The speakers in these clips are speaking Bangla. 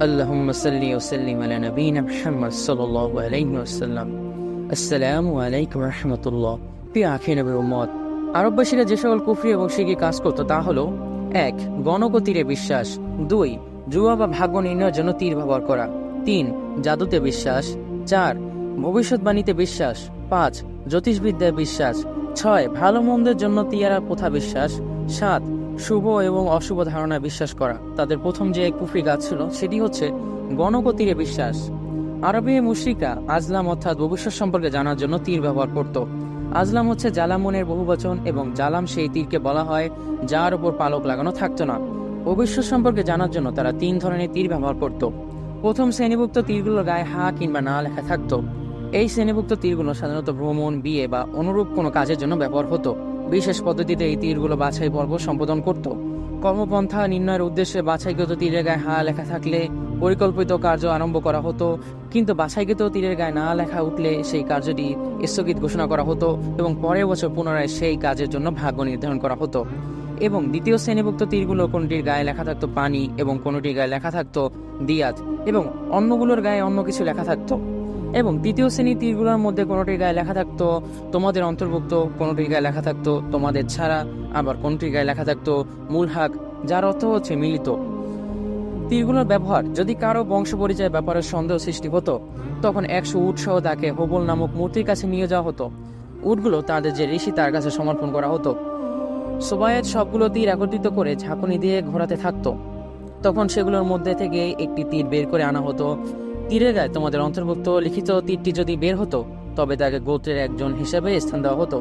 আল্লাহুম্মা সাল্লি ওয়া সাল্লিম আলা নবিয়িনা মুহাম্মদ সাল্লাল্লাহু আলাইহি ওয়াসাল্লাম। আসসালামু আলাইকুম ওয়া রাহমাতুল্লাহ। প্রিয় আখির নবীর উম্মত, আরববাসীরা যে সকল কুফরি এবং শিরকি কাজ করত তা হলো: ১. গণক ও তীরে বিশ্বাস। ২. জুয়া বা ভাগ্য নির্ণয়ের জন্য তীর ব্যবহার করা। ৩. জাদুতে বিশ্বাস। ৪. ভবিষ্যৎবাণীতে বিশ্বাস। ৫. জ্যোতিষবিদ্যায় বিশ্বাস। ৬. ভালো মন্দের জন্য তিয়ারা প্রথা বিশ্বাস। ৭. শুভ এবং অশুভ ধারণায় বিশ্বাস করা। তাদের প্রথম যে কুফরি কাজ ছিল সেটি হচ্ছে গণক ও তীরে বিশ্বাস। আরবে মুশরিকরা আজলাম অর্থাৎ ভবিষ্যৎ সম্পর্কে জানার জন্য তীর ব্যবহার করত। আজলাম হচ্ছে জালামনের বহুবচন এবং জালাম সেই তীরকে বলা হয় যার উপর পালক লাগানো থাকতো না। ভবিষ্যৎ সম্পর্কে জানার জন্য তারা ৩ ধরনের তীর ব্যবহার করত। প্রথম শ্রেণীভুক্ত তীরগুলোর গায়ে হা কিংবা না লেখা থাকতো। এই শ্রেণীভুক্ত তীরগুলো সাধারণত ভ্রমণ, বিয়ে বা অনুরূপ কোনো কাজের জন্য ব্যবহার হতো। বিশেষ পদ্ধতিতে এই তীরগুলো বাছাই পর্ব সম্পাদন করত। কর্মপন্থা নির্ণয়ের উদ্দেশ্যে বাছাইকৃত তীরের গায়ে হা লেখা থাকলে পরিকল্পিত কার্য আরম্ভ করা হতো, কিন্তু বাছাইকৃত তীরের গায়ে না লেখা উঠলে সেই কার্যটি স্থগিত ঘোষণা করা হতো এবং পরের বছর পুনরায় সেই কাজের জন্য ভাগ্য নির্ধারণ করা হতো। এবং দ্বিতীয় শ্রেণীভুক্ত তীরগুলো কোনটির গায়ে লেখা থাকতো পানি এবং কোনটির গায়ে লেখা থাকতো দিয়াত এবং অন্যগুলোর গায়ে অন্য কিছু লেখা থাকতো। এবং তৃতীয় শ্রেণীর তীরগুলোর মধ্যে কোনোটির গায়ে লেখা থাকতো তোমাদের অন্তর্ভুক্ত, কোনোটির গায়ে লেখা থাকতো তোমাদের ছাড়া, আবার কোনোটির গায়ে লেখা থাকতো মুলহাক, যার অর্থ হচ্ছে মিলিত। তীরগুলোর ব্যবহার: যদি কারো বংশ পরিচয়ের ব্যাপারে সন্দেহ সৃষ্টি হতো তখন 100 উট সহ তাকে হোবল নামক মূর্তির কাছে নিয়ে যাওয়া হতো। উটগুলো তাদের যে ঋষি তার কাছে সমর্পণ করা হতো। সোবায়েত সবগুলো তীর একত্রিত করে ঝাঁকুনি দিয়ে ঘোরাতে থাকতো। তখন সেগুলোর মধ্যে থেকে একটি তীর বের করে আনা হতো। তীরের গায়ে তোমাদের অন্তর্ভুক্ত লিখিত তীরটি যদি বের হতো তবে তাকে গোত্রের একজন হিসেবে স্থান দেওয়া হতো।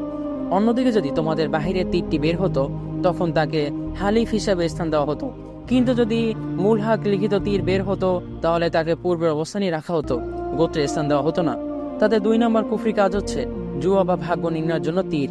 অন্যদিকে যদি তোমাদের বাহিরের তীরটি বের হতো তখন তাকে হালিফ হিসেবে স্থান দেওয়া হতো। কিন্তু যদি মুলহাক লিখিত তীর বের হতো তাহলে তাকে পূর্বের অবস্থানই রাখা হতো, গোত্রে স্থান দেওয়া হতো না। তাদের 2 নম্বর কুফরি কাজ হচ্ছে জুয়া বা ভাগ্য নির্ণয়ের জন্য তীর।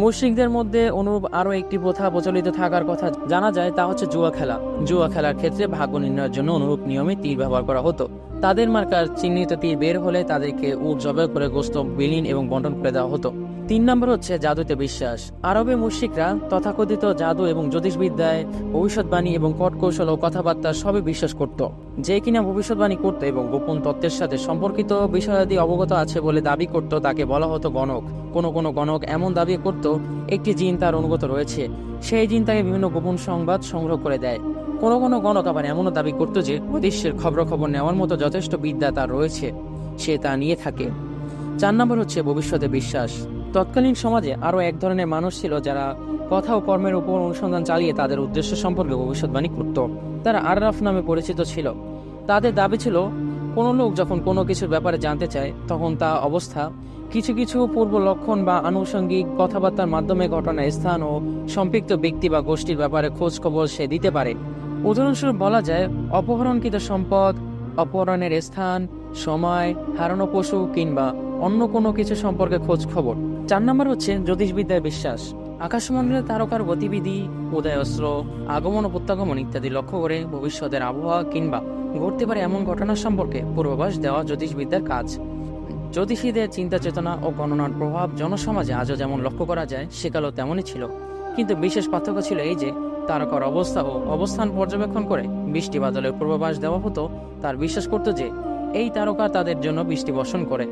মুশরিকদের মধ্যে অনুরূপ আরো একটি প্রথা প্রচলিত থাকার কথা জানা যায়, তা হচ্ছে জুয়া খেলা। জুয়া খেলার ক্ষেত্রে ভাগ্য নির্ণয়ের জন্য অনুরূপ নিয়মে তীর ব্যবহার করা হতো। তাদের মার্কার চিহ্নিত তীর বের হলে তাদেরকে উট জবাই করে গোশত বিলীন এবং বন্টন করে দেওয়া হতো। 3 নম্বর হচ্ছে জাদুতে বিশ্বাস। আরবে মুশরিকরা তথাকথিত জাদু এবং জ্যোতিষবিদ্যায়, ভবিষ্যৎবাণী এবং কটকৌশল ও কথাবার্তা সবই বিশ্বাস করত। যে কিনা ভবিষ্যৎবাণী করত এবং গোপন তত্ত্বের সাথে সম্পর্কিত বিষয়াদি অবগত আছে বলে দাবি করত তাকে বলা হতো গণক। কোন গণক এমন দাবি করত একটি জিন তার অনুগত রয়েছে, সেই জিন তাকে বিভিন্ন গোপন সংবাদ সংগ্রহ করে দেয়। কোন গণক আবার এমনও দাবি করত যে অদৃশ্যের খবর নেওয়ার মতো যথেষ্ট বিদ্যা তার রয়েছে, সে তা নিয়ে থাকে। 4 নম্বর হচ্ছে ভবিষ্যতে বিশ্বাস। তৎকালীন সমাজে আরো এক ধরনের মানুষ ছিল যারা কথা ও কর্মের উপর অনুসন্ধান চালিয়ে তাদের উদ্দেশ্য সম্পর্কে ভবিষ্যৎবাণী করত। তারা আররাফ নামে পরিচিত ছিল। তাদের দাবি ছিল কোনো লোক যখন কোনো কিছুর ব্যাপারে জানতে চায় তখন তা অবস্থা, কিছু পূর্ব লক্ষণ বা আনুষঙ্গিক কথাবার্তার মাধ্যমে ঘটনা, স্থান ও সম্পৃক্ত ব্যক্তি বা গোষ্ঠীর ব্যাপারে খোঁজ খবর সে দিতে পারে। উদাহরণস্বরূপ বলা যায় অপহরণকৃত সম্পদ, অপহরণের স্থান, সময়, হারানো পশু কিংবা অন্য কোনো কিছু সম্পর্কে খোঁজ খবর। 4 নম্বর হচ্ছে জ্যোতিষবিদ্যায় বিশ্বাস। আকাশমণ্ডলের তারকার গতিবিধি, উদয়াস্ত্র, আগমন ও প্রত্যাগমন ইত্যাদি লক্ষ্য করে ভবিষ্যতের আবহাওয়া কিংবা ঘটতে পারে এমন ঘটনা সম্পর্কে পূর্বাভাস দেওয়া জ্যোতিষবিদ্যার কাজ। জ্যোতিষীদের চিন্তা চেতনা ও গণনার প্রভাব জনসমাজে আজও যেমন লক্ষ্য করা যায় সেকালও তেমনই ছিল, কিন্তু বিশেষ পার্থক্য ছিল এই যে তারকার অবস্থা ও অবস্থান পর্যবেক্ষণ করে বৃষ্টি বাদলের পূর্বাভাস দেওয়া হতো। তার বিশ্বাস করত যে এই তারকা তাদের জন্য বৃষ্টি বর্ষণ করে।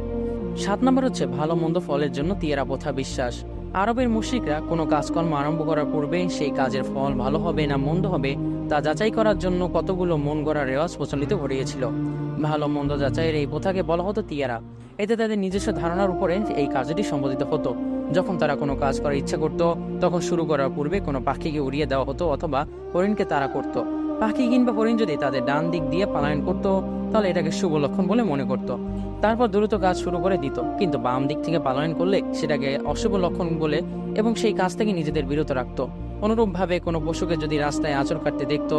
7 নম্বর হচ্ছে ভালো মন্দ ফলের জন্য তিয়ারা প্রথা বিশ্বাস। আরবের মুশরিকরা কোনো কাজকর্ম আরম্ভ করার পূর্বে সেই কাজের ফল ভালো হবে না মন্দ হবে তা যাচাই করার জন্য কতগুলো মন গড়া রেওয়াজ প্রচলিত ঘটিয়েছিল। ভালো মন্দ যাচাইয়ের এই প্রথাকে বলা হতো তিয়ারা। এতে তাদের নিজস্ব ধারণার উপরে এই কাজটি সম্পাদিত হতো। যখন তারা কোনো কাজ করার ইচ্ছা করত তখন শুরু করার পূর্বে কোনো পাখিকে উড়িয়ে দেওয়া হতো অথবা হরিণকে তাড়া করত। পাখি কিংবা হরিণ যদি তাদের ডান দিক দিয়ে পলায়ন করত তাহলে এটাকে শুভ লক্ষণ বলে মনে করত। তারপর দ্রুত কাজ শুরু করে দিত, কিন্তু বাম দিক থেকে পলায়ন করলে সেটাকে অশুভ লক্ষণ বলে এবং সেই কাজ থেকে নিজেদের বিরত রাখত। অনুরূপভাবে কোনো পশুকে যদি রাস্তায় আঁচড় কাটতে দেখত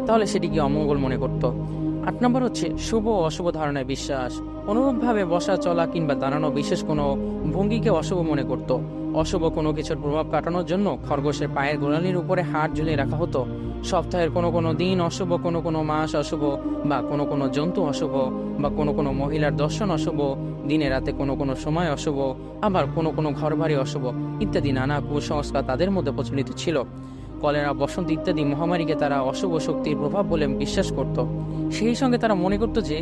তাহলে সেটিকে অমঙ্গল মনে করত। 8 নম্বর হচ্ছে শুভ ও অশুভ ধারণায় বিশ্বাস। অনুরূপভাবে বসা, চলা কিংবা দাঁড়ানো বিশেষ কোনো ভঙ্গিকে অশুভ মনে করত। অশুভ কোনো কিছুর প্রভাব কাটানোর জন্য খরগোশের পায়ের গোড়ালির উপরে হাড় ঝুলিয়ে রাখা হতো। সপ্তাহের কোনো দিন অশুভ, কোনো মাস অশুভ, বা কোনো জন্তু অশুভ, বা কোনো মহিলার দর্শন অশুভ, দিনে রাতে কোনো সময় অশুভ, আবার কোনো ঘর বাড়ি অশুভ ইত্যাদি নানা কুসংস্কার তাদের মধ্যে প্রচলিত ছিল। কলেরা, বসন্ত ইত্যাদি মহামারীকে তারা অশুভ শক্তির প্রভাব বলে বিশ্বাস করত। সেই সঙ্গে তারা মনে করত যে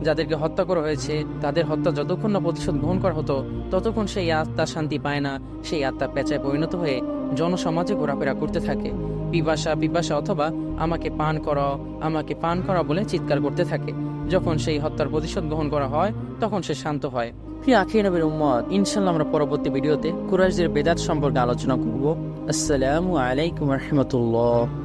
যাদেরকে হত্যা করা হয়েছে তাদের হত্যা যতক্ষণ না প্রতিশোধ গ্রহণ করা হতো ততক্ষণ সেই আত্মা শান্তি পায় না, সেই আত্মা পেঁচায় পরিণত হয়ে জনসমাজে ঘোরাফেরা করতে থাকে। পিপাসা পিপাসা অথবা আমাকে পান করা বলে চিৎকার করতে থাকে। যখন সেই হত্যার প্রতিশোধ গ্রহণ করা হয় তখন সে শান্ত হয়। প্রিয় আখির নবীর উম্মত, ইনশাল্লাহ আমরা পরবর্তী ভিডিওতে কুরাইশদের বেদাত সম্পর্কে আলোচনা করব। আসসালামু আলাইকুম রহমতুল্লাহ।